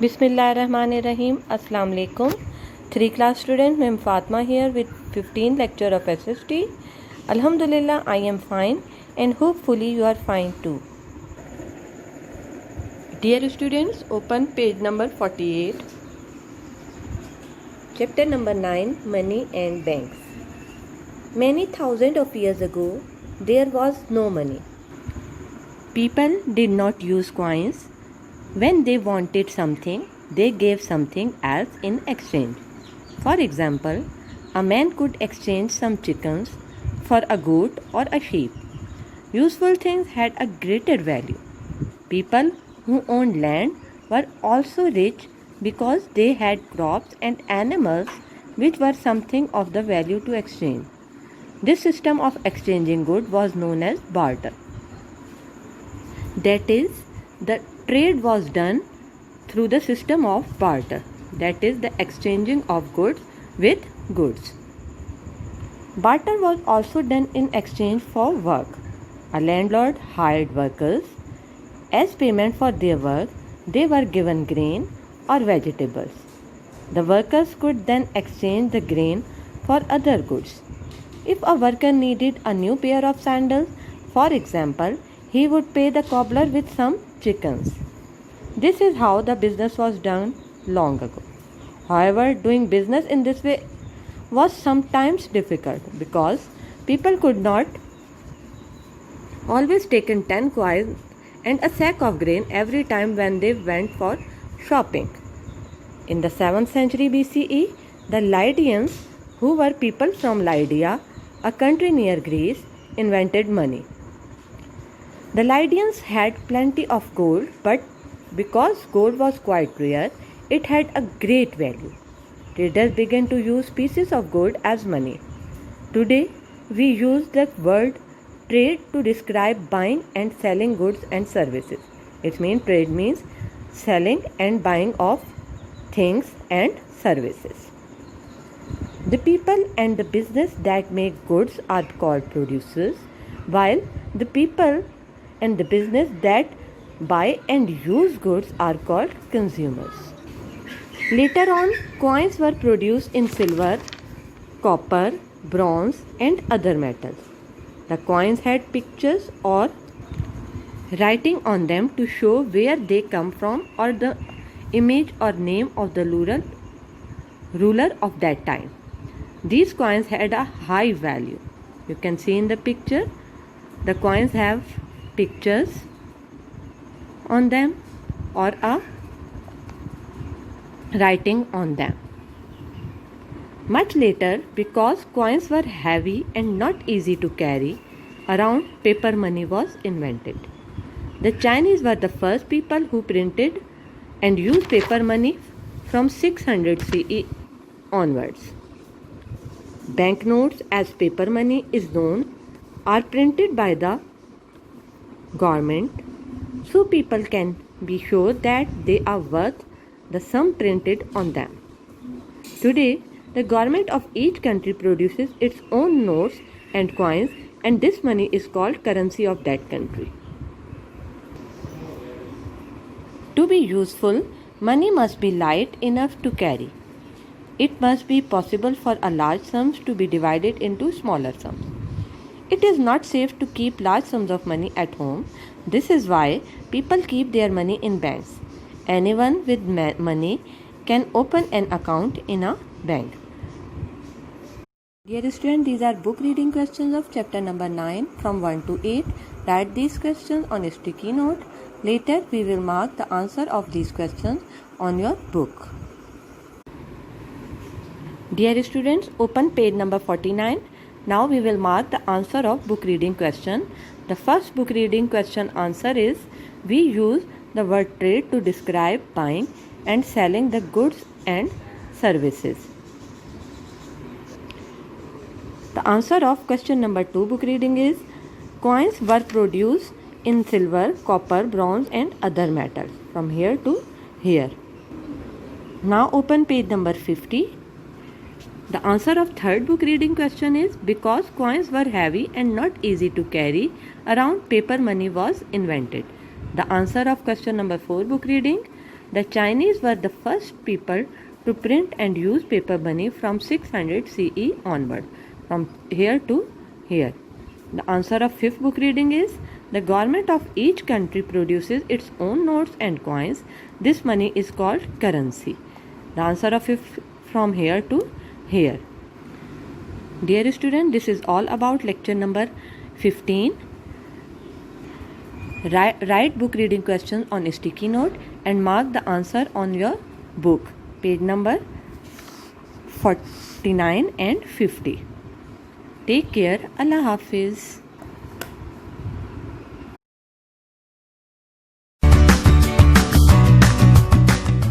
Bismillahirrahmanirrahim. Assalamu alaikum. 3 class student, I am Fatma here with 15 lecture of SST. Alhamdulillah, I am fine and hopefully you are fine too. Dear students, open page number 48. Chapter number 9, Money and Banks. Many thousands of years ago, there was no money. People did not use coins. When they wanted something, they gave something else in exchange. For example, a man could exchange some chickens for a goat or a sheep. Useful things had a greater value. People who owned land were also rich because they had crops and animals which were something of the value to exchange. This system of exchanging goods was known as barter. That is, the trade was done through the system of barter, that is, the exchanging of goods with goods. Barter was also done in exchange for work. A landlord hired workers. As payment for their work, they were given grain or vegetables. The workers could then exchange the grain for other goods. If a worker needed a new pair of sandals, for example, he would pay the cobbler with some chickens. This is how the business was done long ago. However, doing business in this way was sometimes difficult because people could not always take in 10 coins and a sack of grain every time when they went for shopping. In the 7th century BCE, the Lydians, who were people from Lydia, a country near Greece, invented money. The Lydians had plenty of gold, but because gold was quite rare, it had a great value. Traders began to use pieces of gold as money. Today, we use the word trade to describe buying and selling goods and services. It means trade means selling and buying of things and services. The people and the business that make goods are called producers, while the people and the business that buy and use goods are called consumers. Later on, coins were produced in silver, copper, bronze and other metals. The coins had pictures or writing on them to show where they come from or the image or name of the ruler of that time. These coins had a high value. You can see in the picture, the coins have pictures on them or a writing on them. Much later, because coins were heavy and not easy to carry around, paper money was invented. The Chinese were the first people who printed and used paper money from 600 CE onwards. Banknotes, as paper money is known, are printed by the government so people can be sure that they are worth the sum printed on them. Today, the government of each country produces its own notes and coins, and this money is called currency of that country. To be useful, money must be light enough to carry. It must be possible for a large sums to be divided into smaller sums. It is not safe to keep large sums of money at home. This is why people keep their money in banks. Anyone with money can open an account in a bank. Dear student, these are book reading questions of chapter number 9 from 1 to 8. Write these questions on a sticky note. Later, we will mark the answer of these questions on your book. Dear students, open page number 49. Now we will mark the answer of book reading question. The first book reading question answer is, we use the word trade to describe buying and selling the goods and services. The answer of question number 2 book reading is, coins were produced in silver, copper, bronze and other metals from here to here. Now open page number 50. The answer of third book reading question is, because coins were heavy and not easy to carry around, paper money was invented. The answer of question number 4 book reading, The Chinese were the first people to print and use paper money from 600 CE onward, from here to here. The answer of fifth book reading is the government of each country produces its own notes and coins. This money is called currency. The answer of fifth from here to here. Dear student, this is all about lecture number 15. Write book reading questions on a sticky note and mark the answer on your book, page number 49 and 50. Take care. Allah Hafiz.